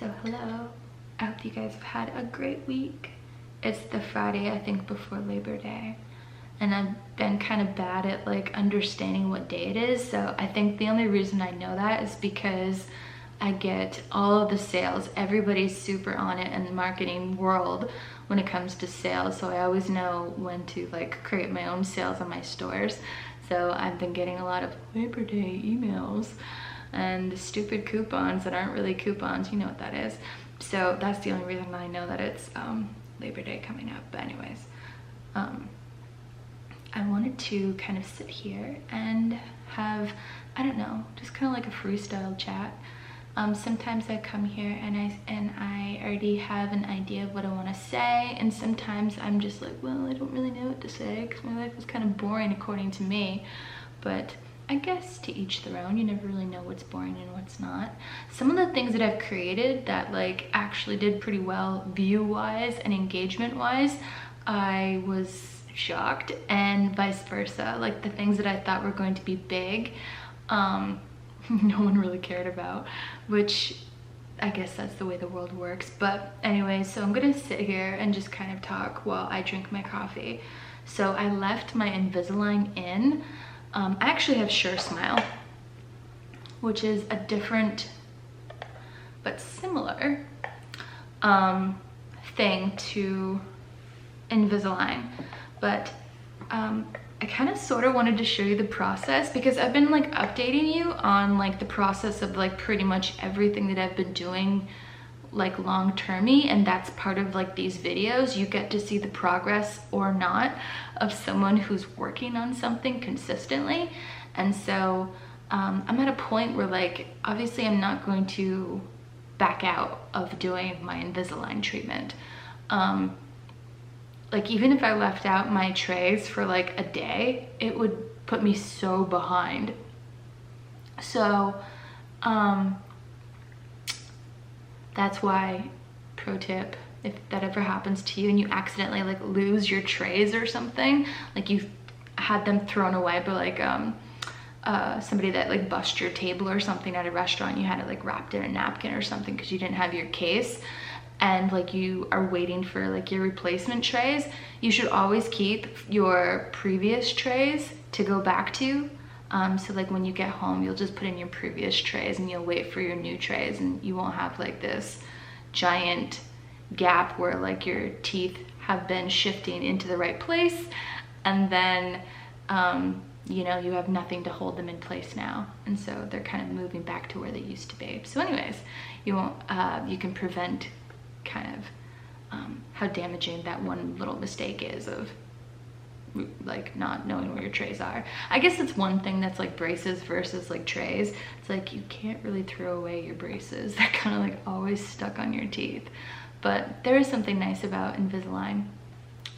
So hello, I hope you guys have had a great week. It's the Friday, I think, before Labor Day, and I've been kind of bad at like understanding what day it is. So I think the only reason I know that is because I get all of the sales. Everybody's super on it in the marketing world when it comes to sales. So I always know when to like create my own sales on my stores. So I've been getting a lot of Labor Day emails and stupid coupons that aren't really coupons. You know what that is. So that's the only reason I know that it's Labor Day coming up. But anyways, I wanted to kind of sit here and have, I don't know, just kind of like a freestyle chat. Sometimes I come here and I already have an idea of what I want to say, and sometimes I'm just like, well, I don't really know what to say because my life is kind of boring according to me. But I guess to each their own. You never really know what's boring and what's not. Some of the things that I've created that like actually did pretty well view-wise and engagement-wise, I was shocked, and vice versa. Like the things that I thought were going to be big, no one really cared about, which I guess that's the way the world works. But anyway, so I'm gonna sit here and just kind of talk while I drink my coffee. So I left my Invisalign in. I actually have SureSmile, which is a different but similar thing to Invisalign. But I kind of sort of wanted to show you the process because I've been like updating you on like the process of like pretty much everything that I've been doing like long-termy, and that's part of like these videos. You get to see the progress or not of someone who's working on something consistently. And so I'm at a point where like obviously I'm not going to back out of doing my Invisalign treatment. Like even if I left out my trays for like a day, it would put me so behind. So that's why, pro tip, if that ever happens to you and you accidentally like lose your trays or something, like you've had them thrown away by like somebody that like bust your table or something at a restaurant, you had it like wrapped in a napkin or something because you didn't have your case, and like you are waiting for like your replacement trays, you should always keep your previous trays to go back to. So like when you get home, you'll just put in your previous trays and you'll wait for your new trays, and you won't have like this giant gap where like your teeth have been shifting into the right place, and then you know, you have nothing to hold them in place now, and so they're kind of moving back to where they used to be. So anyways, you won't you can prevent kind of how damaging that one little mistake is of like not knowing where your trays are. I guess it's one thing that's like braces versus like trays. It's like you can't really throw away your braces. They're kind of like always stuck on your teeth. But there is something nice about Invisalign.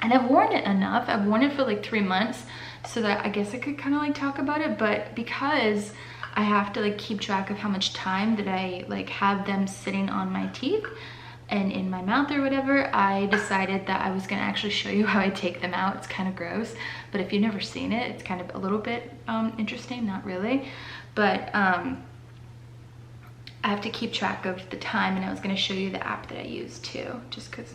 And I've worn it enough. I've worn it for like 3 months so that I guess I could kind of like talk about it. But because I have to like keep track of how much time that I like have them sitting on my teeth and in my mouth or whatever, I decided that I was gonna actually show you how I take them out. It's kind of gross, but if you've never seen it, it's kind of a little bit interesting, not really. But I have to keep track of the time, and I was gonna show you the app that I use too, just cause.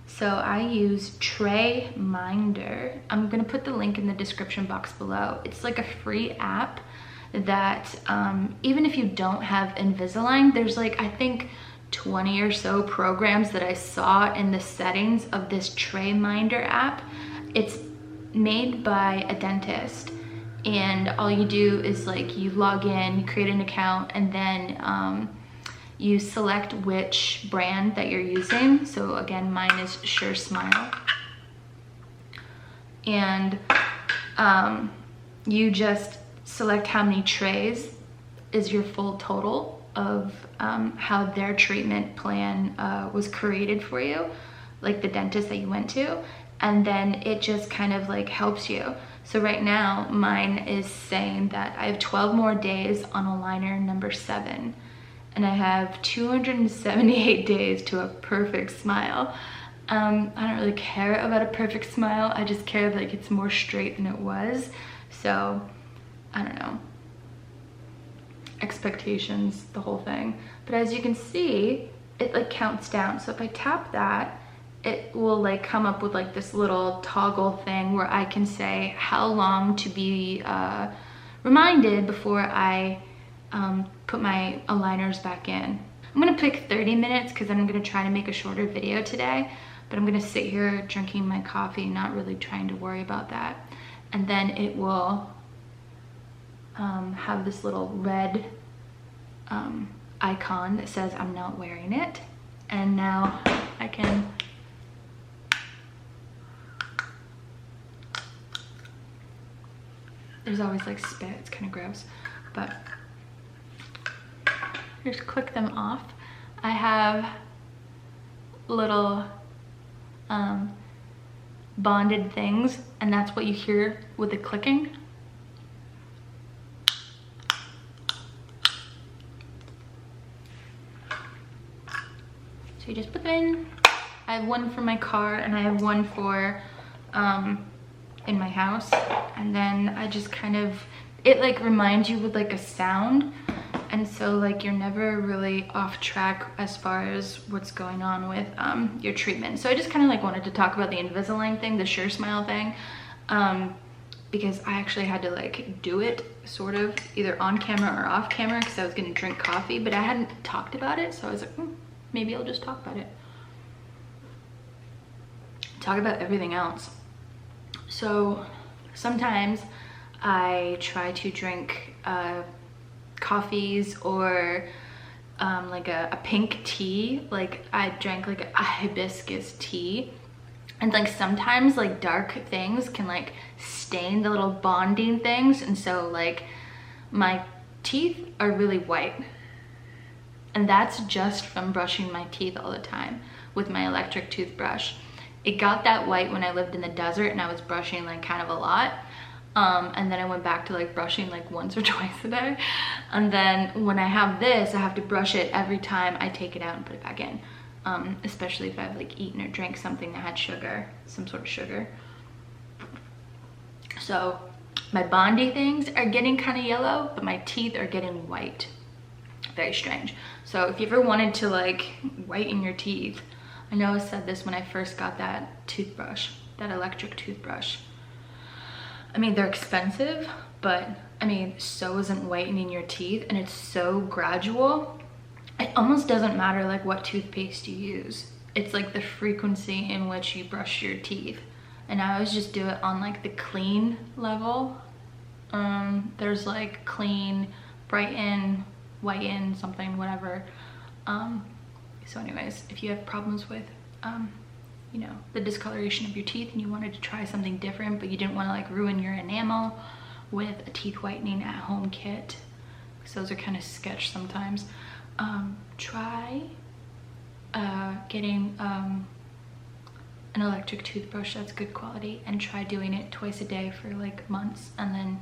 So I use Tray Minder. I'm gonna put the link in the description box below. It's like a free app that even if you don't have Invisalign, there's like, I think 20 or so programs that I saw in the settings of this Tray Minder app. It's made by a dentist, and all you do is like you log in, you create an account, and then you select which brand that you're using. So again, mine is SureSmile, and you just select how many trays is your full total of how their treatment plan was created for you, like the dentist that you went to, and then it just kind of like helps you. So right now mine is saying that I have 12 more days on aligner number 7, and I have 278 days to a perfect smile. I don't really care about a perfect smile, I just care like it's more straight than it was. So I don't know, expectations, the whole thing. But as you can see, it like counts down. So if I tap that, it will like come up with like this little toggle thing where I can say how long to be reminded before I put my aligners back in. I'm gonna pick 30 minutes because I'm gonna try to make a shorter video today, but I'm gonna sit here drinking my coffee, not really trying to worry about that. And then it will have this little red icon that says I'm not wearing it. And now I can there's always like spit, it's kind of gross, but just click them off. I have little bonded things, and that's what you hear with the clicking. So you just put them in. I have one for my car and I have one for in my house, and then I just kind of, it like reminds you with like a sound, and so like you're never really off track as far as what's going on with your treatment. So I just kind of like wanted to talk about the Invisalign thing, the SureSmile thing, because I actually had to like do it sort of either on camera or off camera because I was gonna drink coffee, but I hadn't talked about it, so I was like, maybe I'll just talk about it. Talk about everything else. So sometimes I try to drink coffees or like a pink tea. Like I drank like a hibiscus tea, and like sometimes like dark things can like stain the little bonding things, and so like my teeth are really white, and that's just from brushing my teeth all the time with my electric toothbrush. It got that white when I lived in the desert and I was brushing like kind of a lot. And then I went back to like brushing like once or twice a day. And then when I have this, I have to brush it every time I take it out and put it back in. Especially if I've like eaten or drank something that had sugar, some sort of sugar. So my bondy things are getting kind of yellow, but my teeth are getting white. Very strange. So if you ever wanted to like whiten your teeth, I know I said this when I first got that toothbrush, that electric toothbrush. I mean, they're expensive, but I mean, so isn't whitening your teeth, and it's so gradual. It almost doesn't matter like what toothpaste you use. It's like the frequency in which you brush your teeth. And I always just do it on like the clean level. There's like clean, brighten, whiten, something, whatever. So anyways, if you have problems with, you know, the discoloration of your teeth and you wanted to try something different, but you didn't want to like ruin your enamel with a teeth whitening at home kit, because those are kind of sketch sometimes, try getting an electric toothbrush that's good quality, and try doing it twice a day for like months, and then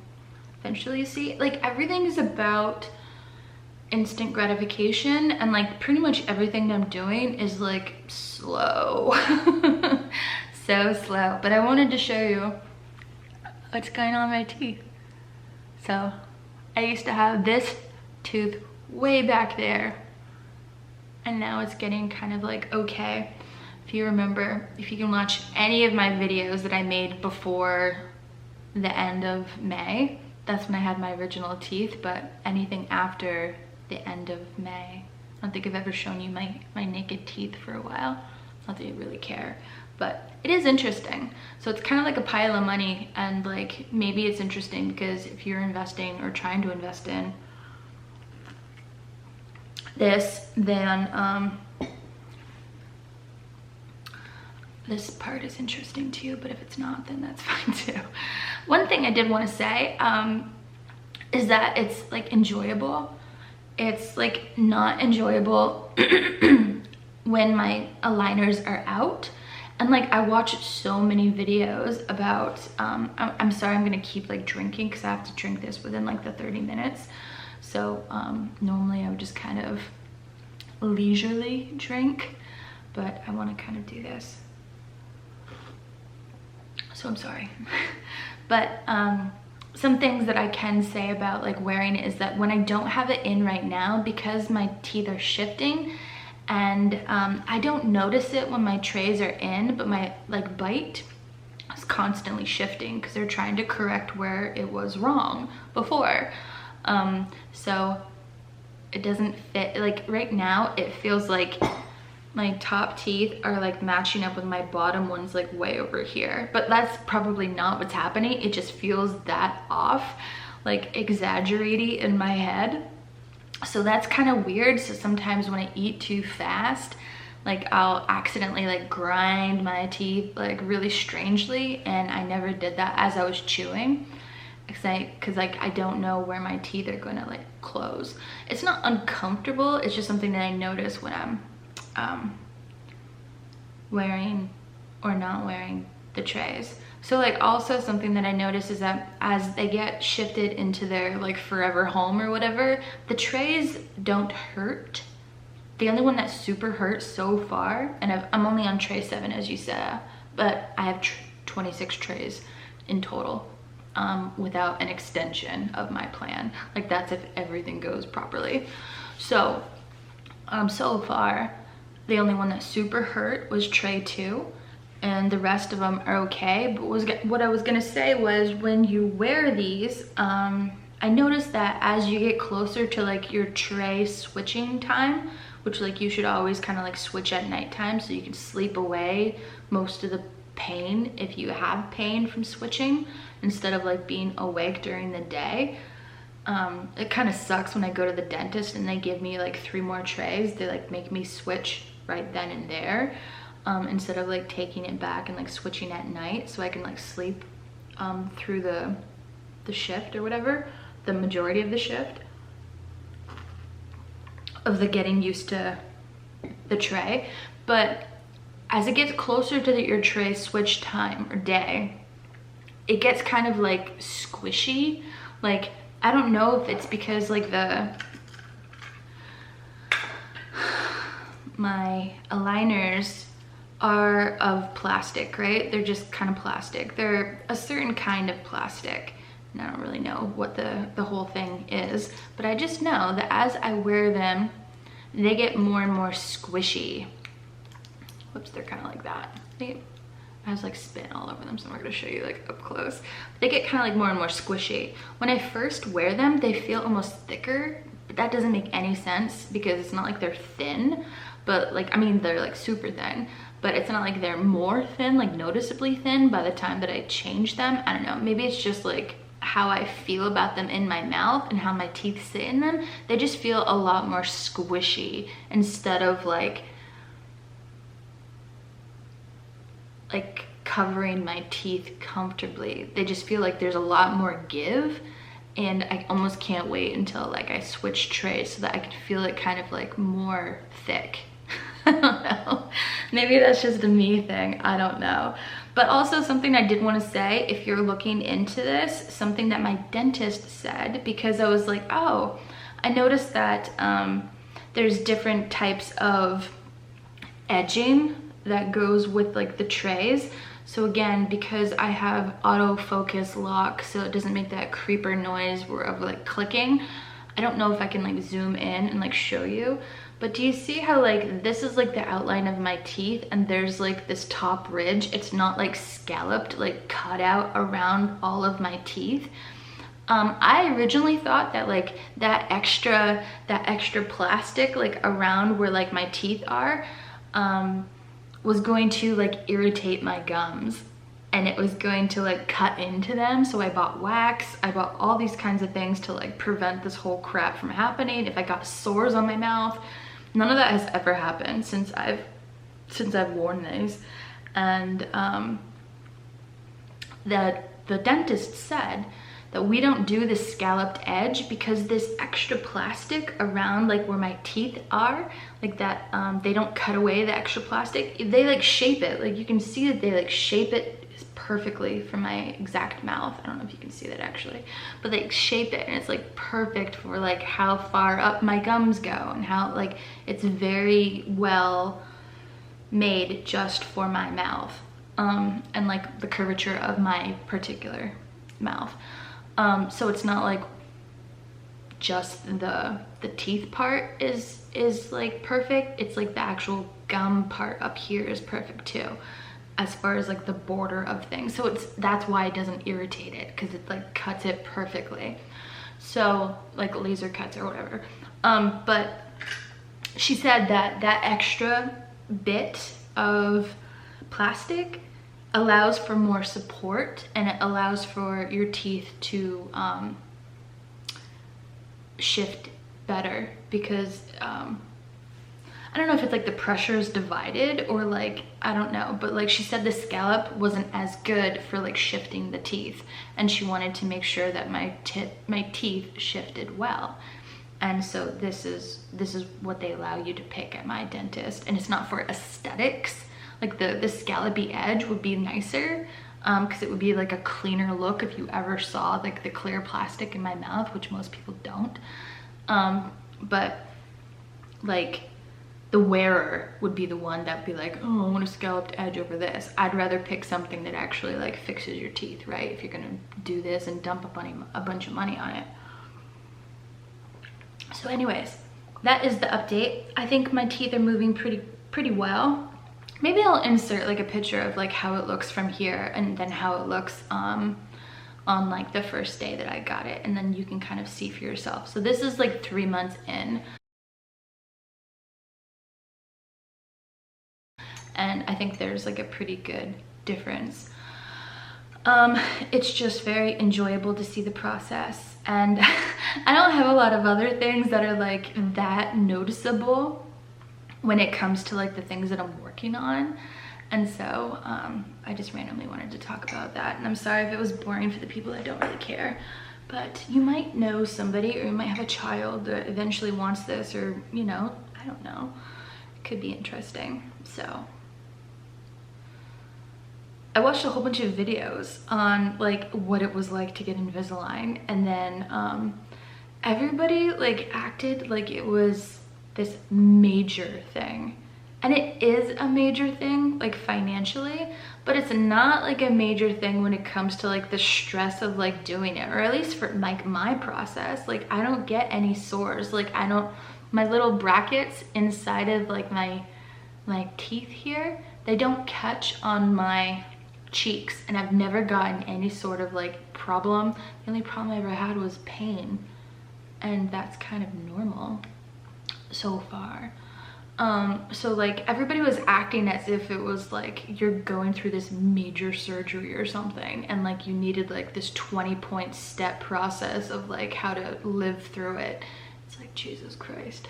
eventually you see, like everything is about instant gratification, and like pretty much everything that I'm doing is like slow. So slow. But I wanted to show you what's going on with my teeth. So I used to have this tooth way back there, and now it's getting kind of like okay. If you remember, if you can watch any of my videos that I made before the end of May, that's when I had my original teeth, but anything after the end of May, I don't think I've ever shown you my naked teeth for a while. Not that you really care, but it is interesting. So it's kind of like a pile of money, and like maybe it's interesting because if you're investing or trying to invest in this, then this part is interesting to you, but if it's not, then that's fine too. One thing I did want to say is that it's like enjoyable. It's like not enjoyable when my aligners are out. And like I watch so many videos about, I'm sorry, I'm gonna keep like drinking because I have to drink this within like the 30 minutes. So normally I would just kind of leisurely drink, but I wanna kind of do this. So I'm sorry. But some things that I can say about like wearing it is that when I don't have it in right now, because my teeth are shifting, and I don't notice it when my trays are in, but my like bite is constantly shifting because they're trying to correct where it was wrong before. So it doesn't fit. Like right now it feels like my top teeth are like matching up with my bottom ones like way over here, but that's probably not what's happening. It just feels that off, like exaggerated in my head. So that's kind of weird. So sometimes when I eat too fast, like I'll accidentally like grind my teeth like really strangely, and I never did that as I was chewing, because like I don't know where my teeth are gonna like close. It's not uncomfortable, it's just something that I notice when I'm wearing or not wearing the trays. So like also something that I notice is that as they get shifted into their like forever home or whatever, the trays don't hurt. The only one that super hurts so far, and I'm only on tray 7 as you said, but I have 26 trays in total without an extension of my plan. Like that's if everything goes properly. So so far the only one that super hurt was tray 2, and the rest of them are okay. But what I was gonna say was, when you wear these, I noticed that as you get closer to like your tray switching time, which like you should always kind of like switch at nighttime so you can sleep away most of the pain if you have pain from switching, instead of like being awake during the day. It kind of sucks when I go to the dentist and they give me like 3 more trays. They like make me switch right then and there, instead of like taking it back and like switching at night so I can like sleep through the shift or whatever, the majority of the shift of the getting used to the tray. But as it gets closer to your tray switch time or day, it gets kind of like squishy. Like I don't know if it's because like my aligners are of plastic, right? They're just kind of plastic. They're a certain kind of plastic, and I don't really know what the whole thing is, but I just know that as I wear them, they get more and more squishy. Whoops, they're kind of like that. I have like spin all over them, so I'm not gonna show you like up close. They get kind of like more and more squishy. When I first wear them, they feel almost thicker, but that doesn't make any sense because it's not like they're thin, but like, I mean, they're like super thin, but it's not like they're more thin, like noticeably thin by the time that I change them. I don't know, maybe it's just like how I feel about them in my mouth and how my teeth sit in them. They just feel a lot more squishy instead of like covering my teeth comfortably. They just feel like there's a lot more give, and I almost can't wait until like I switch trays so that I can feel it kind of like more thick. I don't know, maybe that's just a me thing, I don't know. But also something I did want to say, if you're looking into this, something that my dentist said, because I was like, oh, I noticed that there's different types of edging that goes with like the trays. So again, because I have autofocus lock, so it doesn't make that creeper noise of like clicking, I don't know if I can like zoom in and like show you, but do you see how like this is like the outline of my teeth and there's like this top ridge? It's not like scalloped, like cut out around all of my teeth. I originally thought that like that extra plastic like around where like my teeth are was going to like irritate my gums, and it was going to like cut into them. So I bought wax, I bought all these kinds of things to like prevent this whole crap from happening. If I got sores on my mouth, none of that has ever happened since I've worn these. And the dentist said that we don't do the scalloped edge because this extra plastic around like where my teeth are, like that, they don't cut away the extra plastic. They like shape it, like you can see that they like shape it perfectly from my exact mouth. I don't know if you can see that actually, but they shape it and it's like perfect for like how far up my gums go, and how like it's very well made just for my mouth, and like the curvature of my particular mouth. So it's not like just the teeth part is like perfect. It's like the actual gum part up here is perfect too, as far as like the border of things. So that's why it doesn't irritate it, because it like cuts it perfectly. So like laser cuts or whatever. But she said that that extra bit of plastic allows for more support, and it allows for your teeth to shift better, because I don't know if it's like the pressure is divided or like, I don't know, but like she said the scallop wasn't as good for like shifting the teeth, and she wanted to make sure that my teeth shifted well. And so this is what they allow you to pick at my dentist, and it's not for aesthetics. Like the scallopy edge would be nicer, because it would be like a cleaner look if you ever saw like the clear plastic in my mouth, which most people don't. But like the wearer would be the one that'd be like, oh, I want a scalloped edge over this. I'd rather pick something that actually like fixes your teeth, right? If you're gonna do this and dump a bunch of money on it. So anyways, that is the update. I think my teeth are moving pretty well. Maybe I'll insert like a picture of like how it looks from here, and then how it looks on like the first day that I got it, and then you can kind of see for yourself. So this is like 3 months in, and I think there's like a pretty good difference. It's just very enjoyable to see the process, and I don't have a lot of other things that are like that noticeable when it comes to like the things that I'm working on. And so I just randomly wanted to talk about that, and I'm sorry if it was boring for the people that don't really care, but you might know somebody, or you might have a child that eventually wants this, or you know, I don't know, it could be interesting. So I watched a whole bunch of videos on like what it was like to get Invisalign, and then everybody like acted like it was this major thing. And it is a major thing, like financially, but it's not like a major thing when it comes to like the stress of like doing it, or at least for like my process. Like I don't get any sores. Like my little brackets inside of like my teeth here, they don't catch on my cheeks, and I've never gotten any sort of like problem. The only problem I ever had was pain, and that's kind of normal so far. So like everybody was acting as if it was like you're going through this major surgery or something, and like you needed like this 20-point step process of like how to live through it. It's like, Jesus Christ.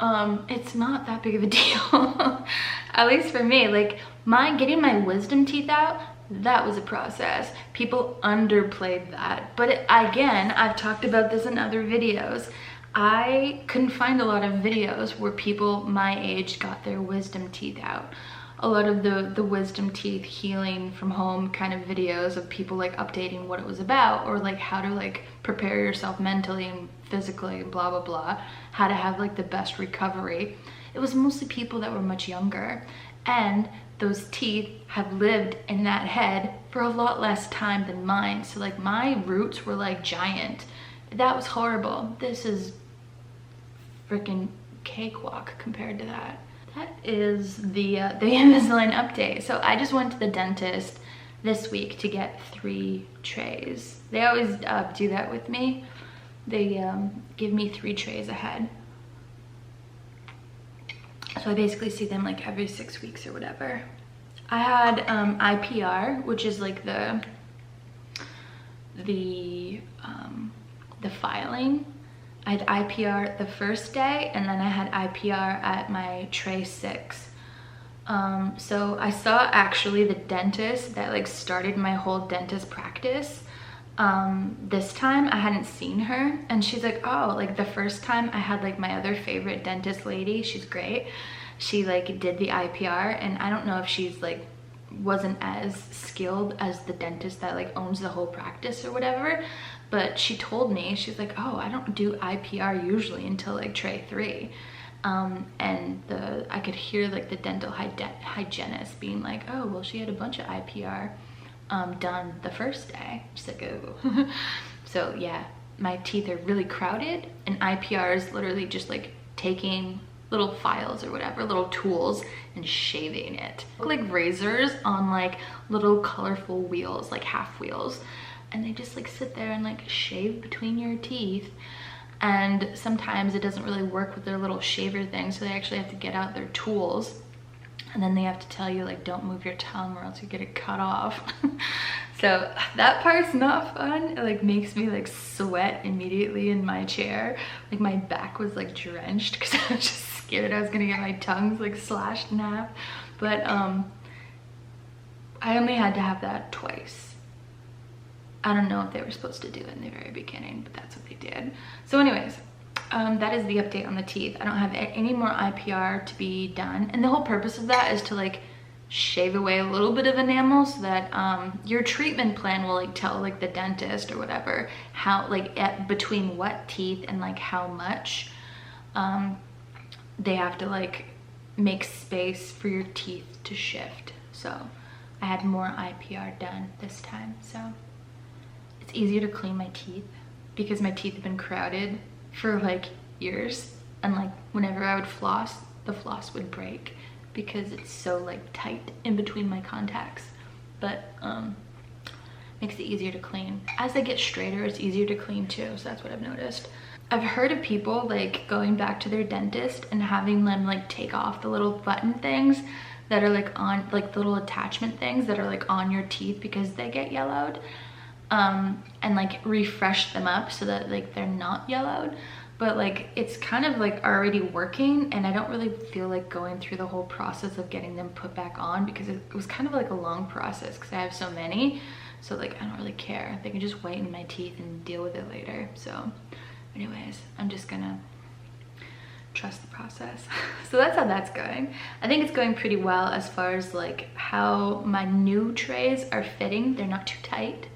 It's not that big of a deal. At least for me. Like getting my wisdom teeth out, that was a process. People underplayed that, but again, I've talked about this in other videos. I couldn't find a lot of videos where people my age got their wisdom teeth out. A lot of the wisdom teeth healing from home kind of videos of people like updating what it was about, or like how to like prepare yourself mentally and physically and blah blah blah, how to have like the best recovery. It was mostly people that were much younger, and those teeth have lived in that head for a lot less time than mine. So like my roots were like giant. That was horrible. This is freaking cakewalk compared to that. That is the Invisalign update. So I just went to the dentist this week to get 3 trays. They always do that with me. They give me 3 trays ahead. So I basically see them like every 6 weeks or whatever. I had IPR, which is like the filing. I had IPR the first day, and then I had IPR at my tray 6. So I saw actually the dentist that like started my whole dentist practice. This time I hadn't seen her, and she's like, oh, like the first time I had like my other favorite dentist lady, she's great. She like did the IPR, and I don't know if she's like wasn't as skilled as the dentist that like owns the whole practice or whatever, but she told me, she's like, oh, I don't do IPR usually until like tray 3. And I could hear like the dental hygienist being like, oh, well, she had a bunch of IPR done the first day. She's like, oh. So yeah, my teeth are really crowded, and IPR is literally just like taking little files or whatever, little tools, and shaving it. Like razors on like little colorful wheels, like half wheels. And they just like sit there and like shave between your teeth. And sometimes it doesn't really work with their little shaver thing, so they actually have to get out their tools, and then they have to tell you like, don't move your tongue or else you get it cut off. So that part's not fun. It like makes me like sweat immediately in my chair. Like my back was like drenched because I was just scared I was gonna get my tongues like slashed in half. But I only had to have that twice. I don't know if they were supposed to do it in the very beginning, but that's what they did. So anyways, that is the update on the teeth. I don't have any more IPR to be done. And the whole purpose of that is to like shave away a little bit of enamel so that your treatment plan will like tell like the dentist or whatever how like between what teeth and like how much they have to like make space for your teeth to shift. So I had more IPR done this time. So it's easier to clean my teeth because my teeth have been crowded for like years, and like whenever I would floss, the floss would break because it's so like tight in between my contacts. But makes it easier to clean. As they get straighter, it's easier to clean too, so that's what I've noticed. I've heard of people like going back to their dentist and having them like take off the little button things that are like on like the little attachment things that are like on your teeth because they get yellowed, and like refresh them up so that like they're not yellowed. But like it's kind of like already working, and I don't really feel like going through the whole process of getting them put back on because it was kind of like a long process because I have so many. So like I don't really care. They can just whiten my teeth and deal with it later. So anyways, I'm just gonna trust the process. So that's how that's going. I think it's going pretty well as far as like how my new trays are fitting. They're not too tight.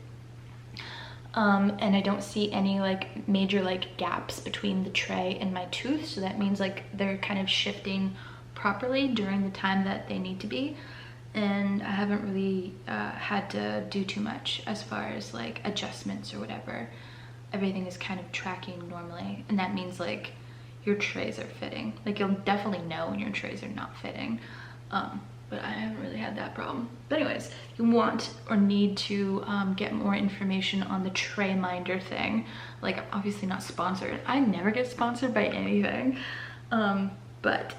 And I don't see any like major like gaps between the tray and my tooth, so that means like they're kind of shifting properly during the time that they need to be. And I haven't really had to do too much as far as like adjustments or whatever. Everything is kind of tracking normally, and that means like your trays are fitting. Like you'll definitely know when your trays are not fitting. But I haven't really had that problem. But anyways, you want or need to get more information on the tray minder thing. Like I'm obviously not sponsored. I never get sponsored by anything. But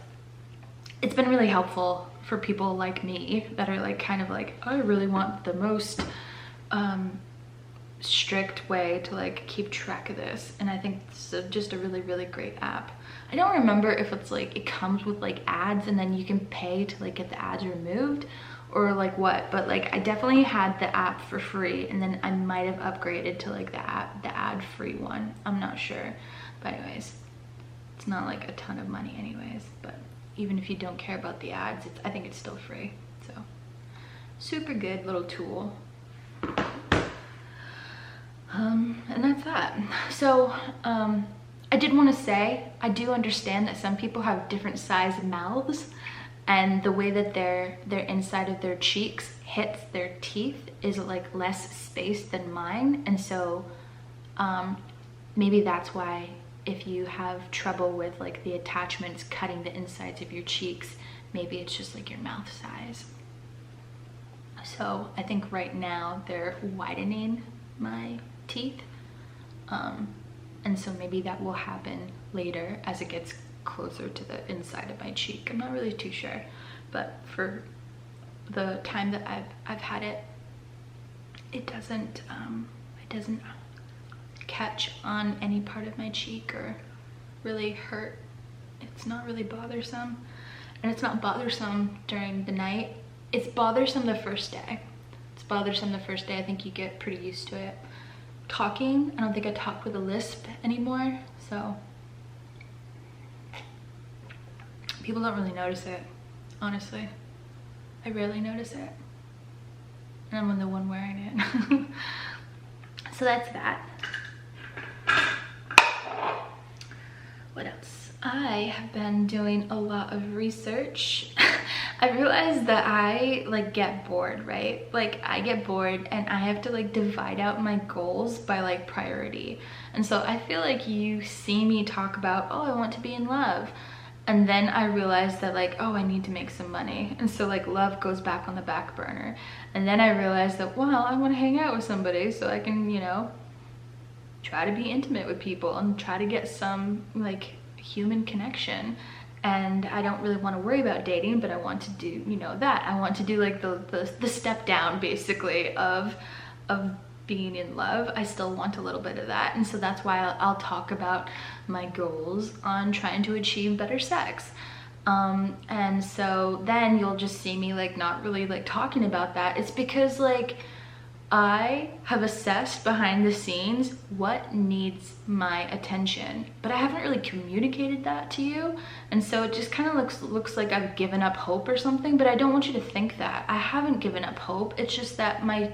it's been really helpful for people like me that are like kind of like, I really want the most strict way to like keep track of this. And I think this is just a really, really great app. I don't remember if it's like it comes with like ads and then you can pay to like get the ads removed or like what, but like I definitely had the app for free, and then I might have upgraded to like the ad-free one. I'm not sure, but anyways, it's not like a ton of money anyways. But even if you don't care about the ads, I think it's still free. So super good little tool. And that's that. So I did want to say, I do understand that some people have different size mouths, and the way that their inside of their cheeks hits their teeth is like less space than mine. And so maybe that's why if you have trouble with like the attachments cutting the insides of your cheeks, maybe it's just like your mouth size. So I think right now they're widening my teeth, and so maybe that will happen later as it gets closer to the inside of my cheek. I'm not really too sure, but for the time that I've had it, it doesn't catch on any part of my cheek or really hurt. It's not really bothersome, and it's not bothersome during the night. It's bothersome the first day. I think you get pretty used to it. Talking, I don't think I talk with a lisp anymore, so people don't really notice it, honestly. I rarely notice it, and I'm the one wearing it. So that's that. What else? I have been doing a lot of research. I realized that I like get bored, right? Like I get bored and I have to like divide out my goals by like priority. And so I feel like you see me talk about, oh, I want to be in love. And then I realized that like, oh, I need to make some money. And so like love goes back on the back burner. And then I realized that, well, I want to hang out with somebody so I can, you know, try to be intimate with people and try to get some like human connection. And I don't really want to worry about dating, but I want to do, you know, that I want to do like the step down basically of being in love. I still want a little bit of that, and so that's why I'll talk about my goals on trying to achieve better sex. And so then you'll just see me like not really like talking about that. It's because like I have assessed behind the scenes what needs my attention, but I haven't really communicated that to you. And so it just kind of looks like I've given up hope or something, but I don't want you to think that. I haven't given up hope. It's just that my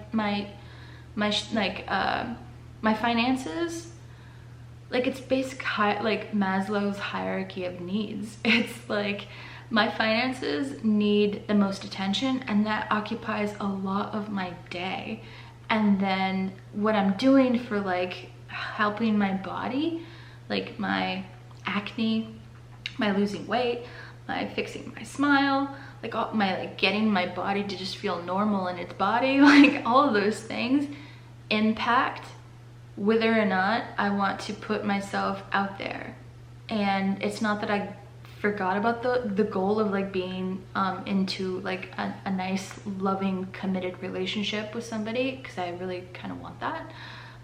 finances, like it's basic like Maslow's hierarchy of needs. It's like my finances need the most attention, and that occupies a lot of my day. And then what I'm doing for like helping my body, like my acne, my losing weight, my fixing my smile, like all my like getting my body to just feel normal in its body, like all of those things impact whether or not I want to put myself out there. And it's not that I forgot about the goal of like being into like a nice, loving, committed relationship with somebody, because I really kind of want that.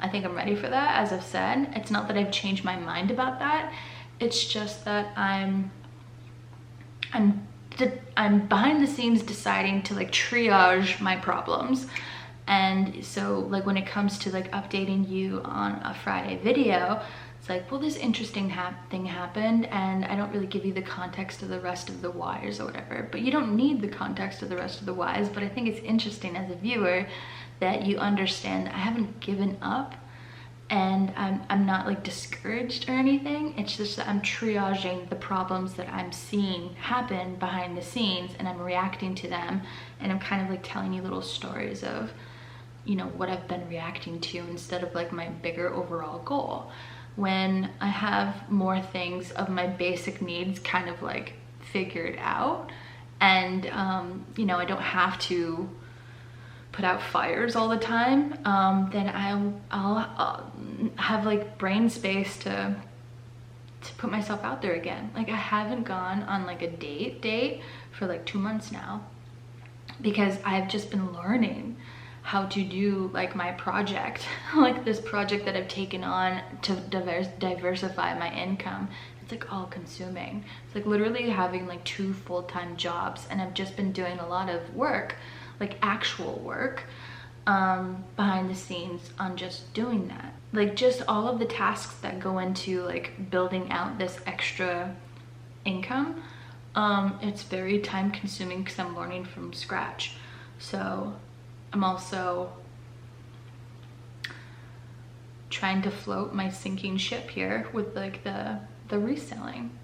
I think I'm ready for that, as I've said. It's not that I've changed my mind about that. It's just that I'm behind the scenes deciding to like triage my problems. And so like when it comes to like updating you on a Friday video, it's like, well, this interesting thing happened, and I don't really give you the context of the rest of the whys or whatever. But you don't need the context of the rest of the whys, but I think it's interesting as a viewer that you understand that I haven't given up, and I'm not like discouraged or anything. It's just that I'm triaging the problems that I'm seeing happen behind the scenes, and I'm reacting to them, and I'm kind of like telling you little stories of, you know, what I've been reacting to instead of like my bigger overall goal. When I have more things of my basic needs kind of like figured out, and you know, I don't have to put out fires all the time, then I'll have like brain space to put myself out there again. Like I haven't gone on like a date for like 2 months now, because I've just been learning how to do like my project, like this project that I've taken on to diversify my income. It's like all consuming. It's like literally having like 2 full-time jobs, and I've just been doing a lot of work, like actual work, behind the scenes on just doing that. Like just all of the tasks that go into like building out this extra income. It's very time consuming because I'm learning from scratch. So I'm also trying to float my sinking ship here with like the reselling.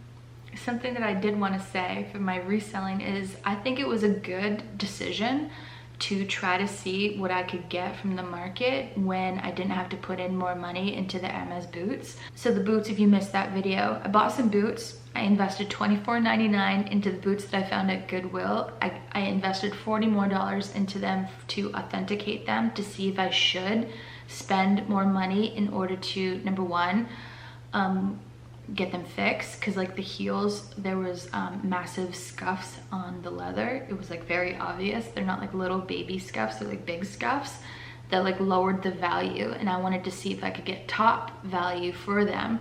Something that I did want to say for my reselling is I think it was a good decision to try to see what I could get from the market when I didn't have to put in more money into the MS boots. So the boots, if you missed that video, I bought some boots. I invested $24.99 into the boots that I found at Goodwill. I invested $40 more into them to authenticate them, to see if I should spend more money in order to, number one, get them fixed, because like the heels, there was massive scuffs on the leather. It was like very obvious. They're not like little baby scuffs, they're like big scuffs that like lowered the value, and I wanted to see if I could get top value for them.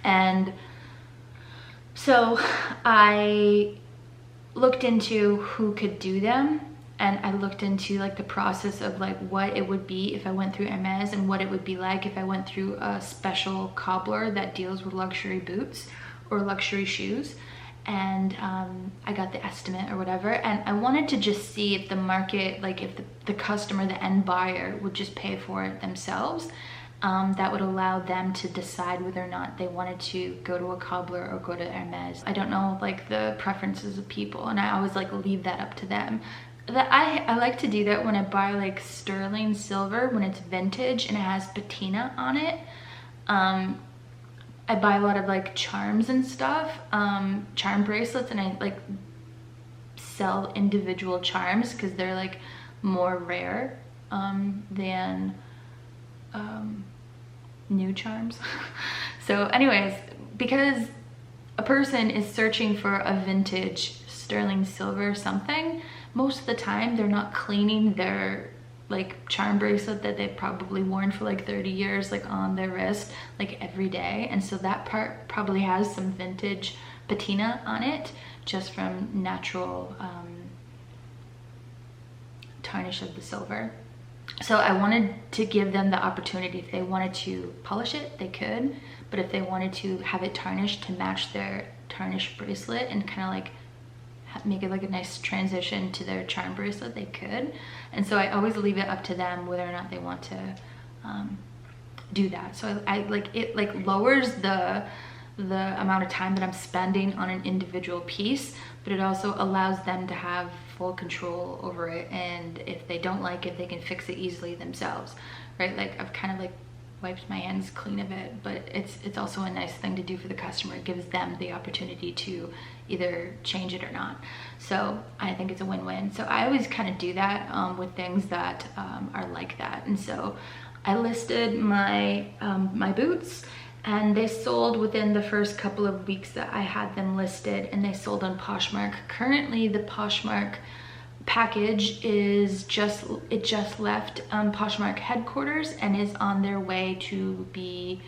And so I looked into who could do them, and I looked into like the process of like what it would be if I went through MS, and what it would be like if I went through a special cobbler that deals with luxury boots or luxury shoes. And I got the estimate or whatever, and I wanted to just see if the market, like if the customer, the end buyer, would just pay for it themselves. that would allow them to decide whether or not they wanted to go to a cobbler or go to Hermes. I don't know like the preferences of people, and I always like leave that up to them. I like to do that when I buy like sterling silver, when it's vintage and it has patina on it. I buy a lot of like charms and stuff, charm bracelets, and I like sell individual charms because they're like more rare than new charms. So anyways, because a person is searching for a vintage sterling silver something, most of the time they're not cleaning their like charm bracelet that they've probably worn for like 30 years like on their wrist like every day, and so that part probably has some vintage patina on it just from natural tarnish of the silver. So I wanted to give them the opportunity, if they wanted to polish it they could, but if they wanted to have it tarnished to match their tarnished bracelet and kind of like make it like a nice transition to their charm bracelet, they could. And so I always leave it up to them whether or not they want to do that. So I like it like lowers the amount of time that I'm spending on an individual piece, but it also allows them to have full control over it, and if they don't like it they can fix it easily themselves, right? Like I've kind of like wiped my hands clean of it, but it's also a nice thing to do for the customer. It gives them the opportunity to either change it or not. So I think it's a win-win. So I always kind of do that with things that are like that. And so I listed my my boots, and they sold within the first couple of weeks that I had them listed, and they sold on Poshmark. Currently the Poshmark package is just left Poshmark headquarters and is on their way to be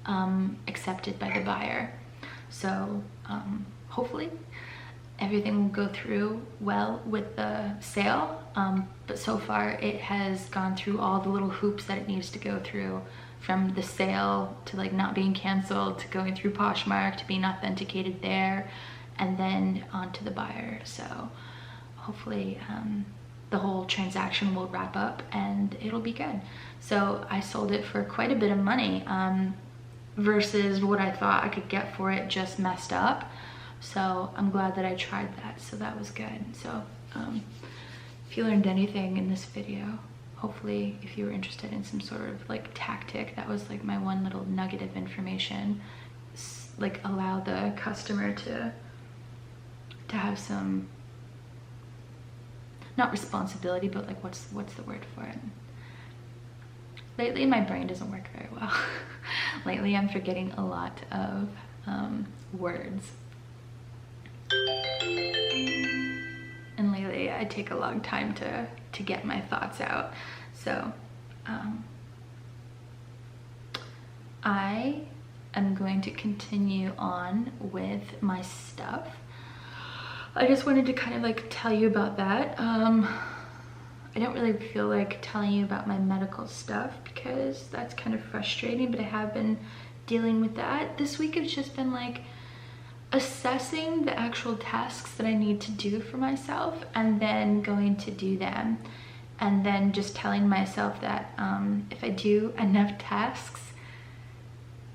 accepted by the buyer. So hopefully everything will go through well with the sale, but so far it has gone through all the little hoops that it needs to go through, from the sale to like not being canceled to going through Poshmark to being authenticated there, and then on to the buyer. So hopefully the whole transaction will wrap up and it'll be good. So I sold it for quite a bit of money versus what I thought I could get for it just messed up. So I'm glad that I tried that, so that was good. So if you learned anything in this video, hopefully if you were interested in some sort of like tactic, that was like my one little nugget of information, like allow the customer to have some, not responsibility, but like what's the word for it? Lately my brain doesn't work very well. Lately I'm forgetting a lot of words. And lately I take a long time to get my thoughts out. So I am going to continue on with my stuff. I just wanted to kind of like tell you about that. I don't really feel like telling you about my medical stuff because that's kind of frustrating, but I have been dealing with that. This week it's just been like assessing the actual tasks that I need to do for myself and then going to do them, and then just telling myself that if I do enough tasks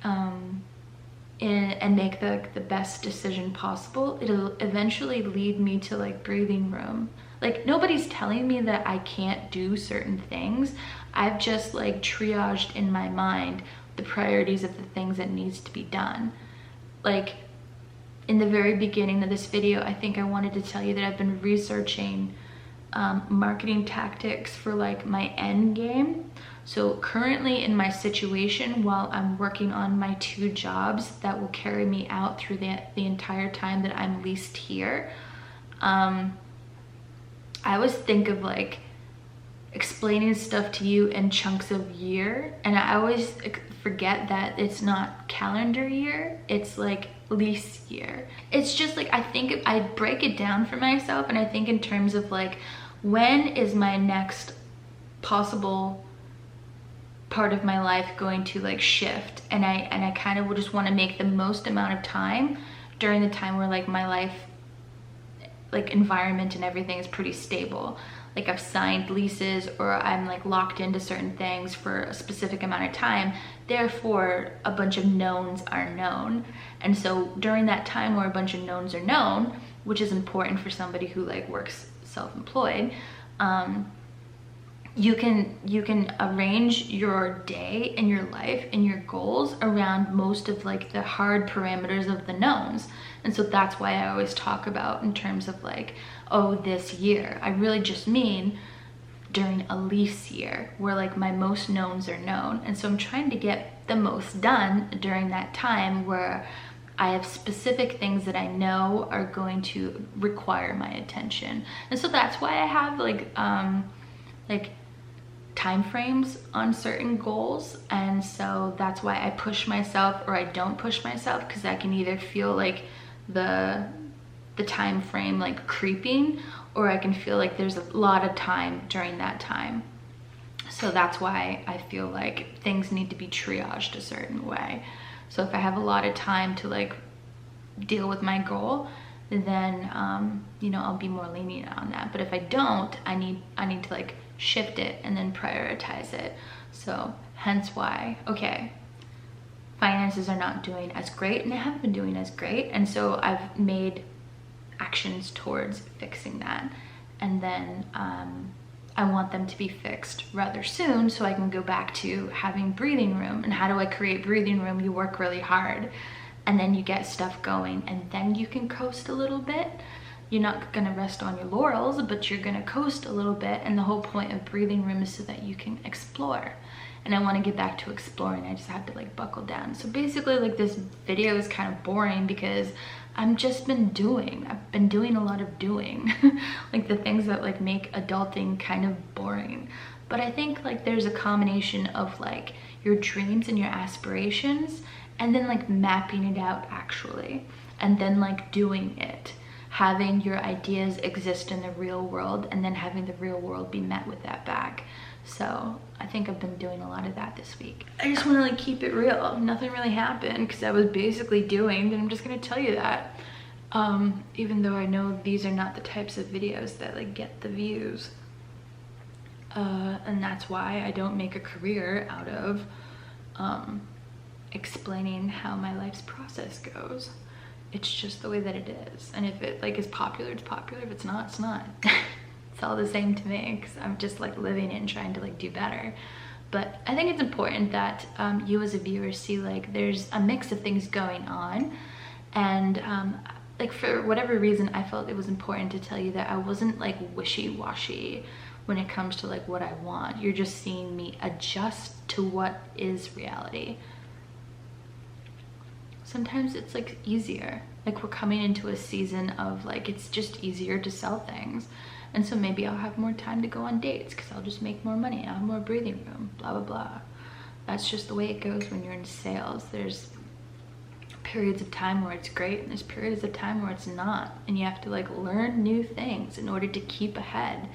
and make the best decision possible, it'll eventually lead me to like breathing room. Like nobody's telling me that I can't do certain things. I've just like triaged in my mind the priorities of the things that needs to be done. Like in the very beginning of this video, I think I wanted to tell you that I've been researching marketing tactics for like my end game. So currently in my situation, while I'm working on my 2 jobs that will carry me out through the entire time that I'm leased here, I always think of like explaining stuff to you in chunks of year, and I always forget that it's not calendar year, it's like lease year. It's just like I break it down for myself, and I think in terms of like, when is my next possible part of my life going to like shift, and I kind of would just want to make the most amount of time during the time where like my life like environment and everything is pretty stable. like I've signed leases or I'm like locked into certain things for a specific amount of time. Therefore, a bunch of knowns are known. And so during that time where a bunch of knowns are known, which is important for somebody who like works self-employed, you can arrange your day and your life and your goals around most of like the hard parameters of the knowns. And so that's why I always talk about in terms of like, oh, this year, I really just mean during a lease year where like my most knowns are known. And so I'm trying to get the most done during that time where I have specific things that I know are going to require my attention. And so that's why I have like time frames on certain goals. And so that's why I push myself or I don't push myself, because I can either feel like the time frame like creeping, or I can feel like there's a lot of time during that time. So that's why I feel like things need to be triaged a certain way. So if I have a lot of time to like deal with my goal, then you know, I'll be more lenient on that. But if I don't, I need to like shift it and then prioritize it. So hence why, okay, finances are not doing as great and they haven't been doing as great. And so I've made actions towards fixing that. And then I want them to be fixed rather soon so I can go back to having breathing room. And how do I create breathing room? You work really hard and then you get stuff going and then you can coast a little bit. You're not gonna rest on your laurels, but you're gonna coast a little bit. And the whole point of breathing room is so that you can explore. And I wanna get back to exploring. I just had to like buckle down. So basically like this video is kind of boring because I've been doing a lot of doing. Like the things that like make adulting kind of boring. But I think like there's a combination of like your dreams and your aspirations and then like mapping it out actually. And then like doing it. Having your ideas exist in the real world and then having the real world be met with that back. So I think I've been doing a lot of that this week. I just want to like keep it real. Nothing really happened because I was basically doing, and I'm just going to tell you that. Even though I know these are not the types of videos that like get the views. And that's why I don't make a career out of explaining how my life's process goes. It's just the way that it is. And if it like is popular, it's popular. If it's not, it's not. It's all the same to me because I'm just like living it and trying to like do better. But I think it's important that you as a viewer see like there's a mix of things going on. And like for whatever reason, I felt it was important to tell you that I wasn't like wishy-washy when it comes to like what I want. You're just seeing me adjust to what is reality. Sometimes it's like easier. Like we're coming into a season of like, it's just easier to sell things. And so maybe I'll have more time to go on dates because I'll just make more money. I'll have more breathing room, blah, blah, blah. That's just the way it goes when you're in sales. There's periods of time where it's great and there's periods of time where it's not. And you have to like learn new things in order to keep ahead.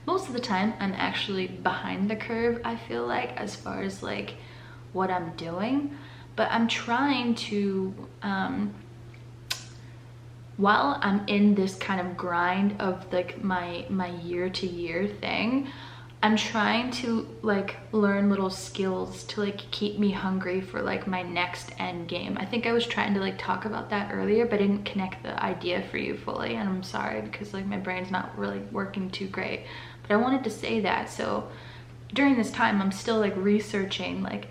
Most of the time I'm actually behind the curve, I feel like, as far as like what I'm doing. But I'm trying to, while I'm in this kind of grind of like my year to year thing, I'm trying to like learn little skills to like keep me hungry for like my next end game. I think I was trying to like talk about that earlier, but I didn't connect the idea for you fully. And I'm sorry because like my brain's not really working too great, but I wanted to say that. So during this time, I'm still like researching like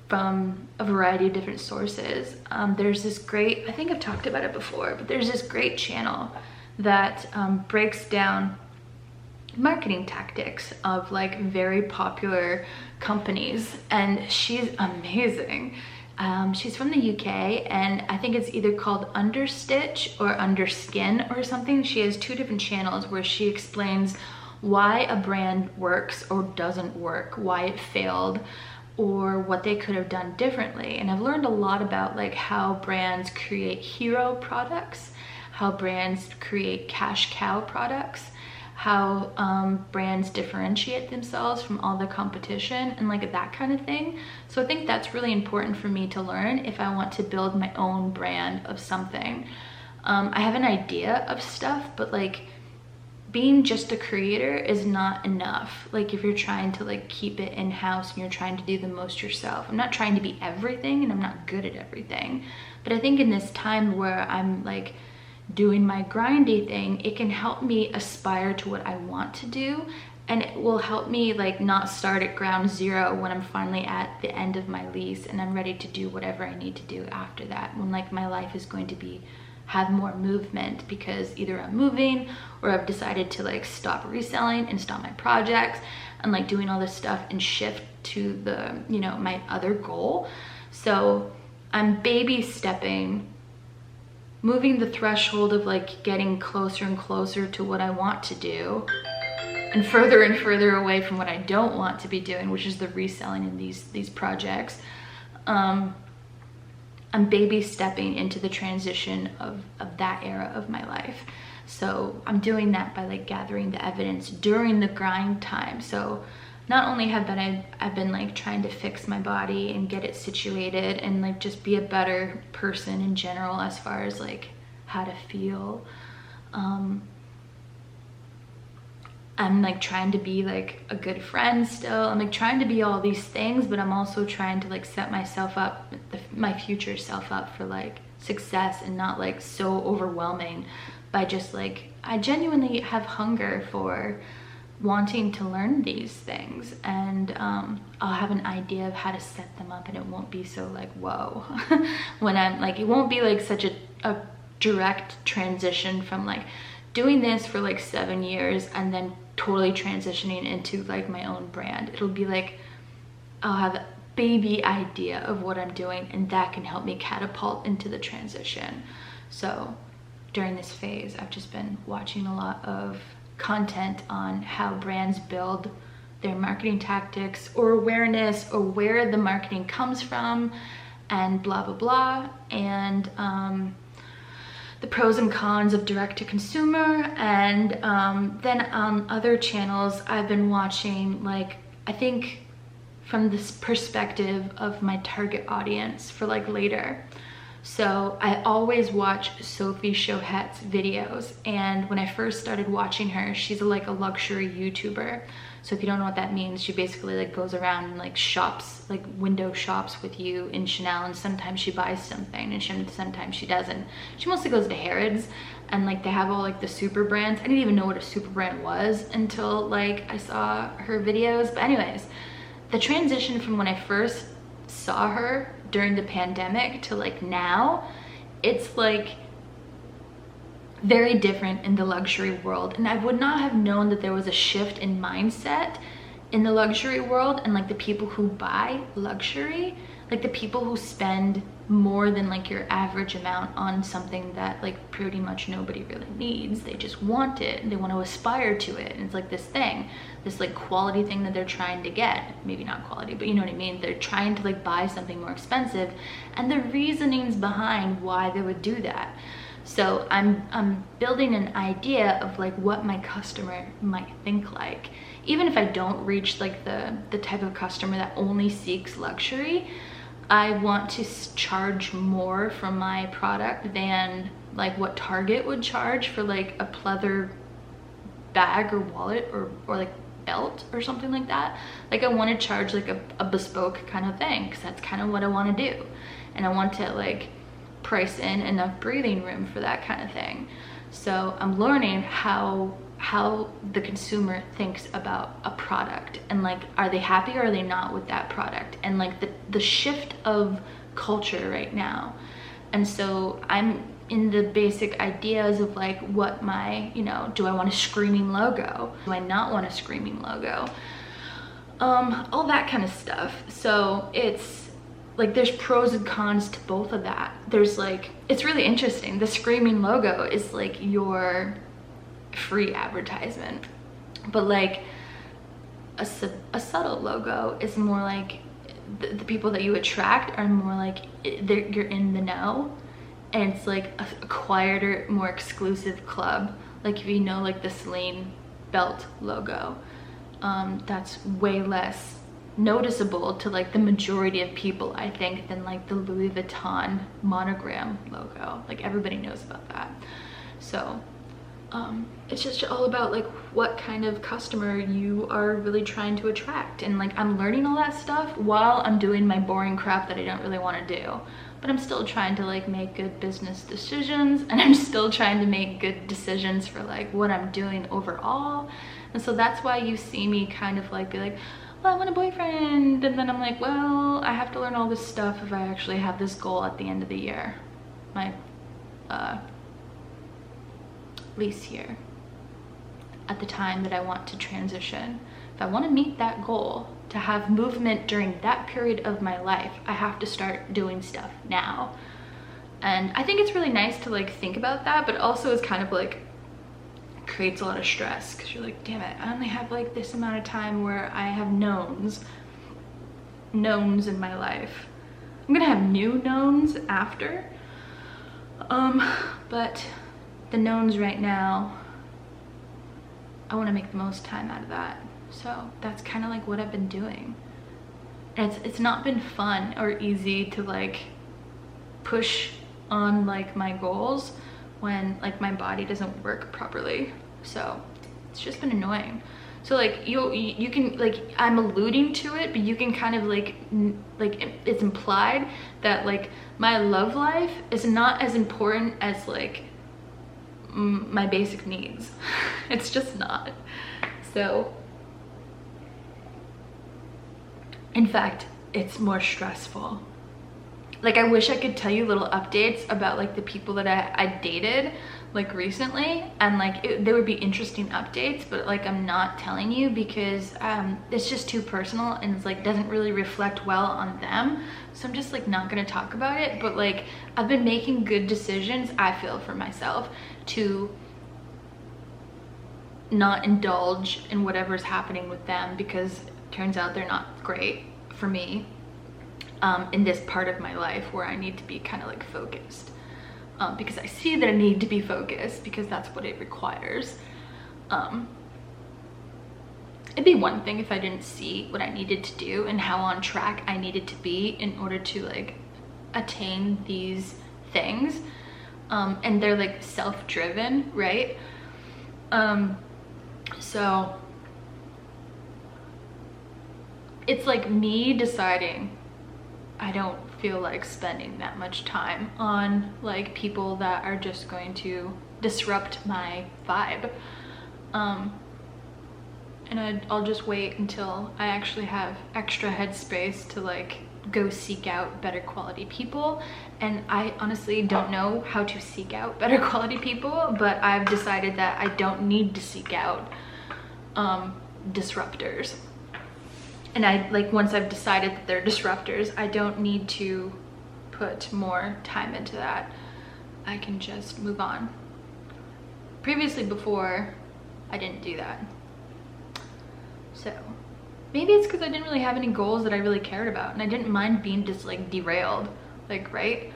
from a variety of different sources. There's this great, I think I've talked about it before, but there's this great channel that breaks down marketing tactics of like very popular companies, and she's amazing. She's from the UK, and I think it's either called Understitch or Underskin or something. She has two different channels where she explains why a brand works or doesn't work, why it failed, or what they could have done differently. And I've learned a lot about like how brands create hero products, how brands create cash cow products, how brands differentiate themselves from all the competition and like that kind of thing. So I think that's really important for me to learn if I want to build my own brand of something. I have an idea of stuff, but like being just a creator is not enough. Like if you're trying to like keep it in-house and you're trying to do the most yourself. I'm not trying to be everything and I'm not good at everything. But I think in this time where I'm like doing my grindy thing, it can help me aspire to what I want to do. And it will help me like not start at ground zero when I'm finally at the end of my lease and I'm ready to do whatever I need to do after that, when like my life is going to have more movement, because either I'm moving or I've decided to like stop reselling and stop my projects and like doing all this stuff and shift to the, you know, my other goal. So I'm baby stepping, moving the threshold of like getting closer and closer to what I want to do, and further away from what I don't want to be doing, which is the reselling in these projects. I'm baby stepping into the transition of that era of my life. So I'm doing that by like gathering the evidence during the grind time. So not only have I've been like trying to fix my body and get it situated and like just be a better person in general as far as like how to feel. I'm like trying to be like a good friend still. I'm like trying to be all these things, but I'm also trying to like set myself up, my future self up for like success and not like so overwhelming by just like, I genuinely have hunger for wanting to learn these things, and I'll have an idea of how to set them up and it won't be so like, whoa, when I'm like, it won't be like such a direct transition from like doing this for like 7 years and then totally transitioning into like my own brand. It'll be like I'll have a baby idea of what I'm doing, and that can help me catapult into the transition. So during this phase, I've just been watching a lot of content on how brands build their marketing tactics or awareness, or where the marketing comes from, and blah blah blah, and the pros and cons of direct to consumer. And then on other channels I've been watching, like, I think from this perspective of my target audience for like later. So I always watch Sophie Chohette's videos, and when I first started watching her, she's like a luxury YouTuber. So if you don't know what that means, she basically like goes around and like shops, like window shops with you in Chanel, and sometimes she buys something and sometimes she doesn't. She mostly goes to Harrods, and like they have all like the super brands. I didn't even know what a super brand was until like I saw her videos. But anyways, the transition from when I first saw her during the pandemic to like now, it's like very different in the luxury world. And I would not have known that there was a shift in mindset in the luxury world, and like the people who buy luxury, like the people who spend more than like your average amount on something that like pretty much nobody really needs. They just want it and they want to aspire to it, and it's like this thing, this like quality thing that they're trying to get. Maybe not quality, but you know what I mean. They're trying to like buy something more expensive, and the reasonings behind why they would do that. So I'm building an idea of like what my customer might think like. Even if I don't reach like the type of customer that only seeks luxury, I want to charge more for my product than like what Target would charge for like a pleather bag or wallet or like belt or something like that. Like I want to charge like a bespoke kind of thing, because that's kind of what I want to do, and I want to like price in enough breathing room for that kind of thing. So I'm learning how the consumer thinks about a product, and like, are they happy or are they not with that product, and like the shift of culture right now. And so I'm in the basic ideas of like what my, you know, do I want a screaming logo? Do I not want a screaming logo? All that kind of stuff. So it's like there's pros and cons to both of that. There's like, it's really interesting. The screaming logo is like your free advertisement, but like a subtle logo is more like the people that you attract are more like you're in the know, and it's like a quieter, more exclusive club. Like if you know like the Celine belt logo, that's way less noticeable to like the majority of people, I think, than like the Louis Vuitton monogram logo. Like everybody knows about that. So it's just all about like what kind of customer you are really trying to attract. And like I'm learning all that stuff while I'm doing my boring crap that I don't really want to do. But I'm still trying to like make good business decisions, and I'm still trying to make good decisions for like what I'm doing overall. And so that's why you see me kind of like be like, well, I want a boyfriend, and then I'm like, well, I have to learn all this stuff if I actually have this goal at the end of the year, my lease year, at the time that I want to transition. If I want to meet that goal, to have movement during that period of my life, I have to start doing stuff now. And I think it's really nice to like think about that, but also it's kind of like creates a lot of stress, because you're like, damn it, I only have like this amount of time where I have knowns in my life. I'm gonna have new knowns after, but the knowns right now, I want to make the most time out of that. So that's kind of like what I've been doing. And it's not been fun or easy to like push on like my goals when like my body doesn't work properly. So it's just been annoying. So like you can like, I'm alluding to it, but you can kind of like it's implied that like my love life is not as important as like my basic needs. It's just not. So in fact, it's more stressful. Like I wish I could tell you little updates about like the people that I dated like recently, and like they would be interesting updates, but like I'm not telling you because it's just too personal, and it's like doesn't really reflect well on them. So I'm just like not gonna talk about it. But like I've been making good decisions, I feel, for myself to not indulge in whatever's happening with them, because it turns out they're not great for me in this part of my life where I need to be kind of like focused, because I see that I need to be focused because that's what it requires. It'd be one thing if I didn't see what I needed to do and how on track I needed to be in order to like attain these things, and they're like self-driven, right? So it's like me deciding I don't feel like spending that much time on like people that are just going to disrupt my vibe. And I'll just wait until I actually have extra headspace to like go seek out better quality people. And I honestly don't know how to seek out better quality people, but I've decided that I don't need to seek out disruptors. And I like, once I've decided that they're disruptors, I don't need to put more time into that. I can just move on. Previously, before, I didn't do that. So maybe it's because I didn't really have any goals that I really cared about, and I didn't mind being just like derailed, like, right?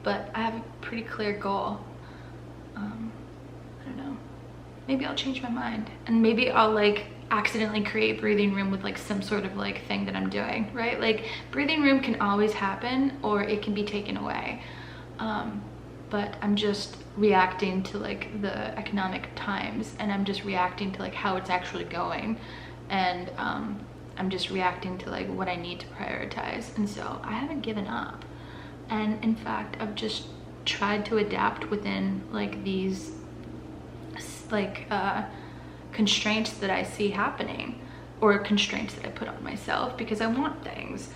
But I have a pretty clear goal. I don't know, maybe I'll change my mind, and maybe I'll like accidentally create breathing room with like some sort of like thing that I'm doing, right? Like breathing room can always happen, or it can be taken away. But I'm just reacting to like the economic times, and I'm just reacting to like how it's actually going. And I'm just reacting to like what I need to prioritize. And so I haven't given up. And in fact, I've just tried to adapt within like these like constraints that I see happening, or constraints that I put on myself because I want things.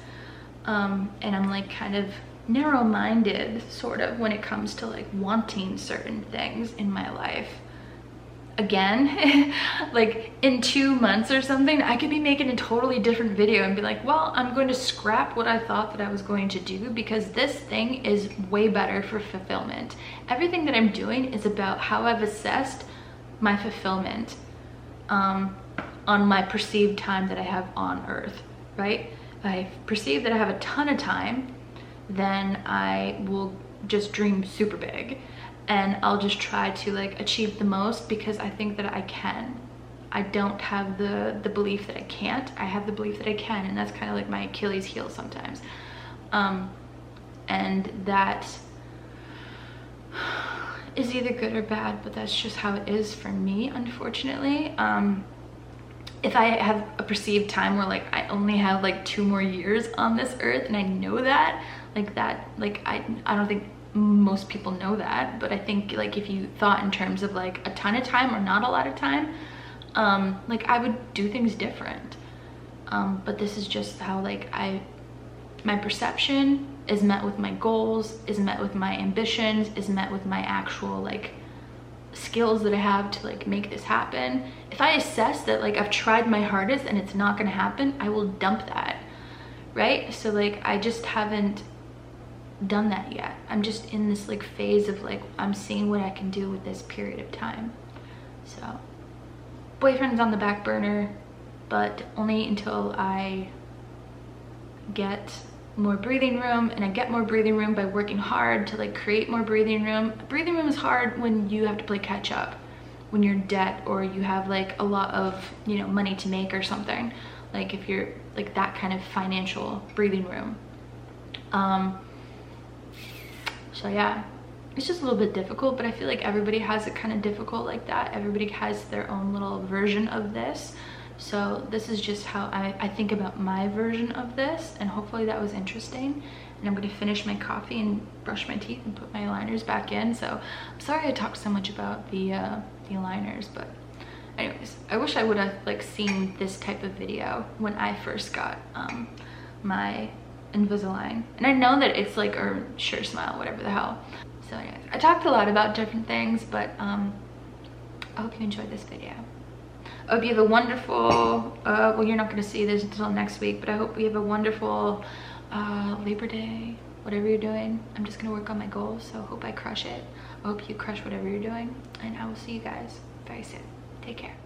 And I'm like kind of narrow-minded sort of when it comes to like wanting certain things in my life. Again, like in 2 months or something, I could be making a totally different video and be like, well, I'm going to scrap what I thought that I was going to do because this thing is way better for fulfillment. Everything that I'm doing is about how I've assessed my fulfillment on my perceived time that I have on Earth, right? If I perceive that I have a ton of time, then I will just dream super big. And I'll just try to like achieve the most because I think that I can. I don't have the belief that I can't. I have the belief that I can, and that's kind of like my Achilles heel sometimes. And that is either good or bad, but that's just how it is for me, unfortunately. If I have a perceived time where like I only have like 2 more years on this earth, and I know that, I don't think most people know that, but I think like if you thought in terms of like a ton of time or not a lot of time, like I would do things different. But this is just how like my perception is met with my goals, is met with my ambitions, is met with my actual like skills that I have to like make this happen. If I assess that like I've tried my hardest and it's not gonna happen, I will dump that, right? So like I just haven't done that yet. I'm just in this like phase of like I'm seeing what I can do with this period of time. So boyfriend's on the back burner, but only until I get more breathing room, and I get more breathing room by working hard to like create more breathing room. Breathing room is hard when you have to play catch up, when you're in debt, or you have like a lot of, you know, money to make or something. Like if you're like that kind of financial breathing room. So yeah, it's just a little bit difficult, but I feel like everybody has it kind of difficult like that. Everybody has their own little version of this. So this is just how I think about my version of this, and hopefully that was interesting. And I'm going to finish my coffee and brush my teeth and put my aligners back in. So I'm sorry I talked so much about the aligners, but anyways, I wish I would have like seen this type of video when I first got my Invisalign. And I know that it's like, or SureSmile, whatever the hell. So anyways, I talked a lot about different things, but I hope you enjoyed this video. I hope you have a wonderful, well, you're not going to see this until next week, but I hope you have a wonderful Labor Day, whatever you're doing. I'm just going to work on my goals, so I hope I crush it. I hope you crush whatever you're doing, and I will see you guys very soon. Take care.